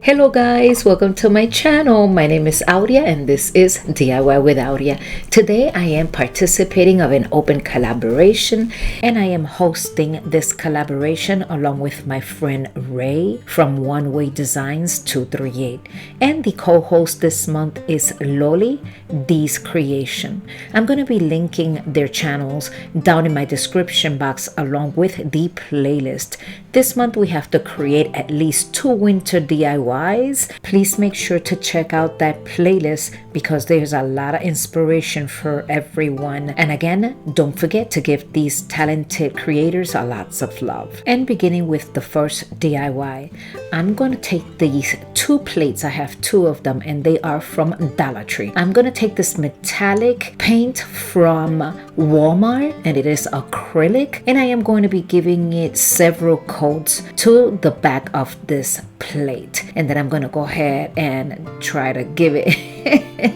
Hello guys, welcome to my channel. My name is Aurea and this is DIY with Aurea. Today I am participating of an open collaboration and I am hosting this collaboration along with my friend Ray from One Way Designs 238. And the co-host this month is Loli D's Creation. I'm going to be linking their channels down in my description box along with the playlist. This month we have to create at least 2 winter DIYs. Please make sure to check out that playlist because there's a lot of inspiration for everyone. And again, don't forget to give these talented creators a lots of love. And beginning with the first DIY, I'm going to take these 2 plates. I have 2 of them and they are from Dollar Tree. I'm going to take this metallic paint from Walmart and it is acrylic, and I am going to be giving it several coats to the back of this plate, and then I'm going to go ahead and try to give it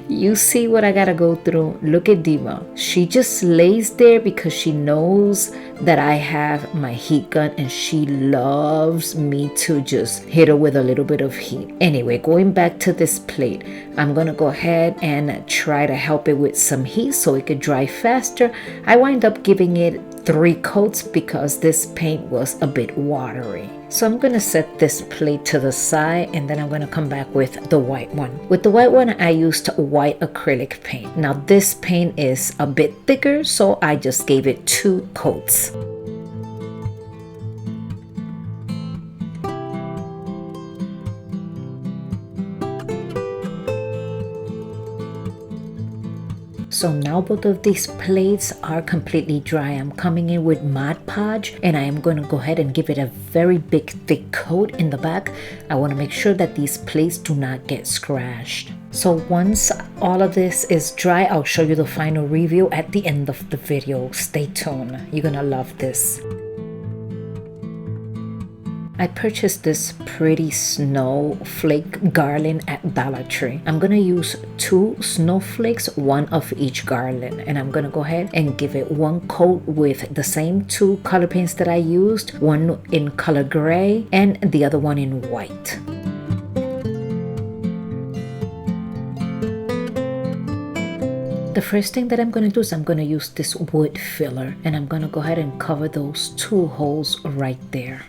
you see what I gotta go through. Look at Dima. She just lays there because she knows that I have my heat gun and she loves me to just hit her with a little bit of heat. Anyway, going back to this plate, I'm gonna go ahead and try to help it with some heat so it could dry faster. I wind up giving it 3 coats because this paint was a bit watery. So I'm going to set this plate to the side and then I'm going to come back with the white one. With the white one, I used white acrylic paint. Now this paint is a bit thicker, so I just gave it 2 coats. So now both of these plates are completely dry. I'm coming in with Mod Podge and I am going to go ahead and give it a very big thick coat in the back. I want to make sure that these plates do not get scratched. So once all of this is dry, I'll show you the final review at the end of the video. Stay tuned. You're going to love this. I purchased this pretty snowflake garland at Dollar Tree. I'm going to use 2 snowflakes, 1 of each garland. And I'm going to go ahead and give it 1 coat with the same 2 color paints that I used. One in color gray and the other one in white. The first thing that I'm going to do is I'm going to use this wood filler. And I'm going to go ahead and cover those 2 holes right there.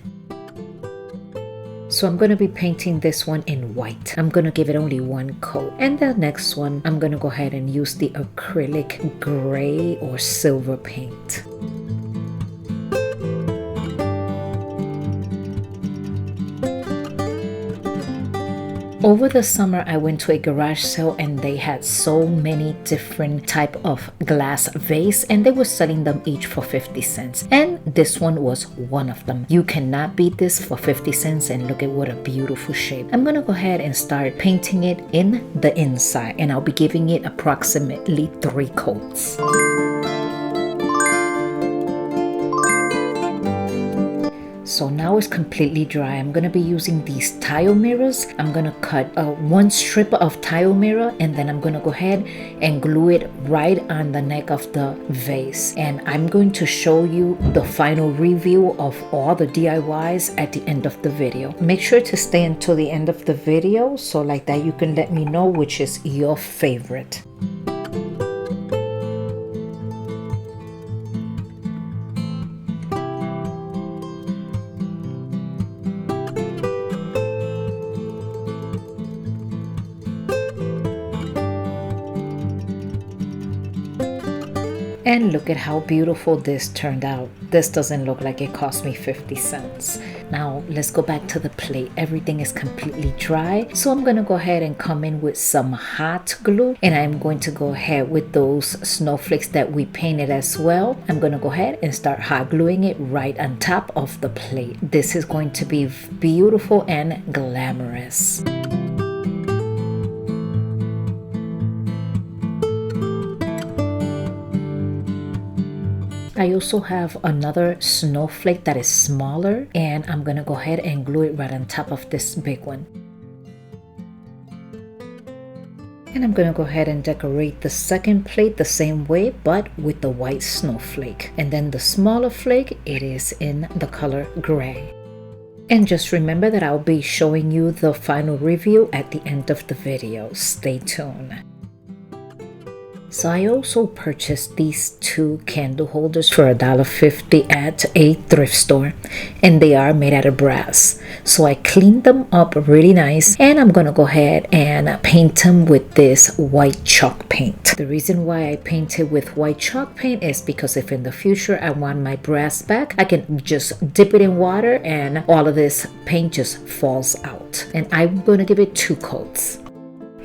So I'm going to be painting this one in white. I'm going to give it only 1 coat. And the next one, I'm going to go ahead and use the acrylic gray or silver paint. Over the summer, I went to a garage sale and they had so many different type of glass vase and they were selling them each for 50 cents. And this one was one of them. You cannot beat this for 50 cents and look at what a beautiful shape. I'm going to go ahead and start painting it in the inside and I'll be giving it approximately 3 coats. So now it's completely dry. I'm going to be using these tile mirrors. I'm going to cut 1 strip of tile mirror and then I'm going to go ahead and glue it right on the neck of the vase. And I'm going to show you the final review of all the DIYs at the end of the video. Make sure to stay until the end of the video so like that you can let me know which is your favorite. And look at how beautiful this turned out. This doesn't look like it cost me 50 cents. Now let's go back to the plate. Everything is completely dry. So I'm going to go ahead and come in with some hot glue. And I'm going to go ahead with those snowflakes that we painted as well. I'm going to go ahead and start hot gluing it right on top of the plate. This is going to be beautiful and glamorous. I also have another snowflake that is smaller and I'm gonna go ahead and glue it right on top of this big one. And I'm gonna go ahead and decorate the second plate the same way, but with the white snowflake. And then the smaller flake, it is in the color gray. And just remember that I'll be showing you the final review at the end of the video. Stay tuned. So I also purchased these two candle holders for $1.50 at a thrift store, and they are made out of brass. So I cleaned them up really nice, and I'm gonna go ahead and paint them with this white chalk paint. The reason why I painted with white chalk paint is because if in the future I want my brass back, I can just dip it in water and all of this paint just falls out. And I'm gonna give it 2 coats.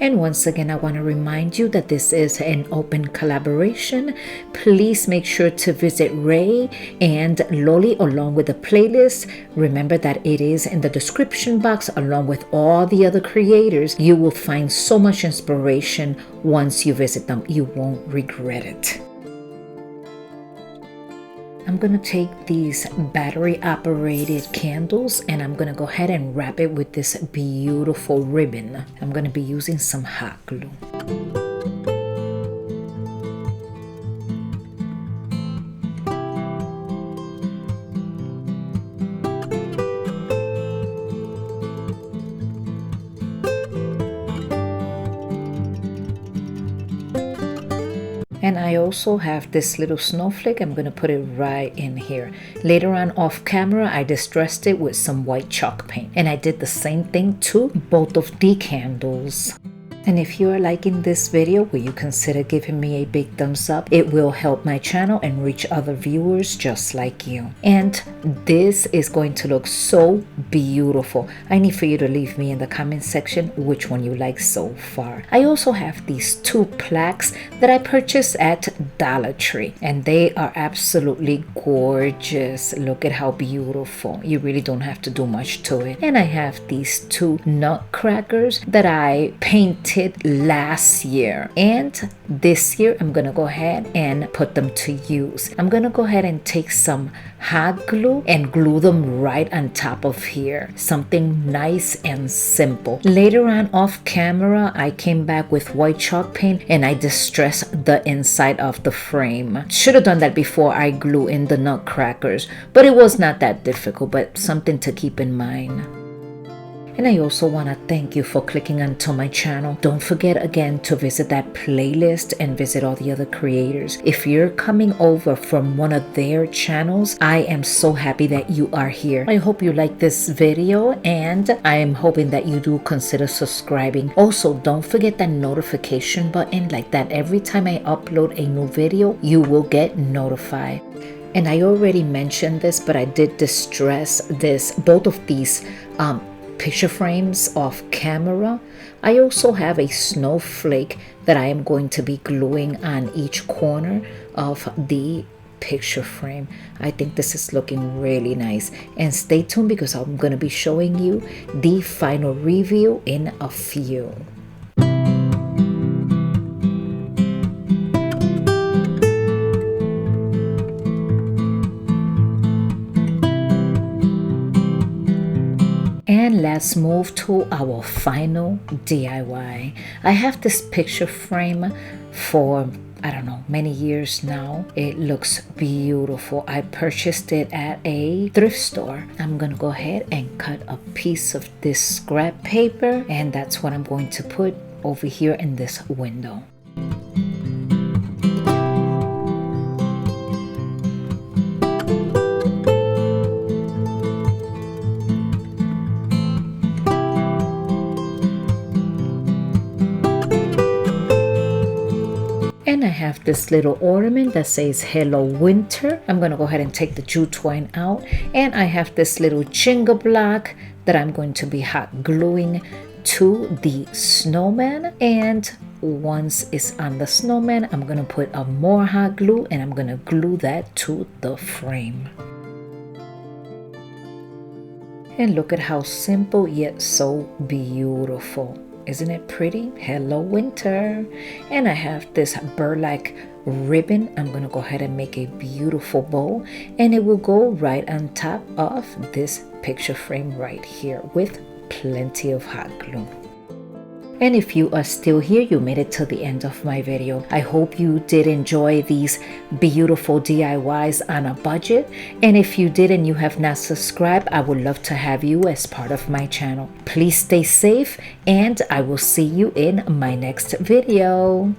And once again, I want to remind you that this is an open collaboration. Please make sure to visit Ray and Loli along with the playlist. Remember that it is in the description box along with all the other creators. You will find so much inspiration once you visit them. You won't regret it. I'm going to take these battery operated candles and I'm going to go ahead and wrap it with this beautiful ribbon. I'm going to be using some hot glue. And I also have this little snowflake. I'm going to put it right in here. Later on off camera, I distressed it with some white chalk paint. And I did the same thing to both of the candles. And if you are liking this video, will you consider giving me a big thumbs up? It will help my channel and reach other viewers just like you. And this is going to look so beautiful. I need for you to leave me in the comment section which one you like so far. I also have these 2 plaques that I purchased at Dollar Tree. And they are absolutely gorgeous. Look at how beautiful. You really don't have to do much to it. And I have these 2 nutcrackers that I painted last year, and this year I'm gonna go ahead and put them to use. I'm gonna go ahead and take some hot glue and glue them right on top of here. Something nice and simple. Later on off camera, I came back with white chalk paint and I distressed the inside of the frame. Should have done that before I glue in the nutcrackers, but it was not that difficult, but something to keep in mind. And I also want to thank you for clicking onto my channel. Don't forget again to visit that playlist and visit all the other creators. If you're coming over from one of their channels, I am so happy that you are here. I hope you like this video and I am hoping that you do consider subscribing. Also, don't forget that notification button like that. Every time I upload a new video, you will get notified. And I already mentioned this, but I did distress both of these picture frames off camera. I also have a snowflake that I am going to be gluing on each corner of the picture frame. I think this is looking really nice, and stay tuned because I'm going to be showing you the final review in a few. And let's move to our final DIY. I have this picture frame for, I don't know, many years now. It looks beautiful. I purchased it at a thrift store. I'm gonna go ahead and cut a piece of this scrap paper, and that's what I'm going to put over here in this window. And I have this little ornament that says Hello Winter. I'm going to go ahead and take the jute twine out. And I have this little Jenga block that I'm going to be hot gluing to the snowman. And once it's on the snowman, I'm going to put a more hot glue and I'm going to glue that to the frame. And look at how simple yet so beautiful. Isn't it pretty? Hello Winter. And I have this burlap ribbon. I'm going to go ahead and make a beautiful bow, and it will go right on top of this picture frame right here with plenty of hot glue. And if you are still here, you made it to the end of my video. I hope you did enjoy these beautiful DIYs on a budget. And if you did and you have not subscribed, I would love to have you as part of my channel. Please stay safe, and I will see you in my next video.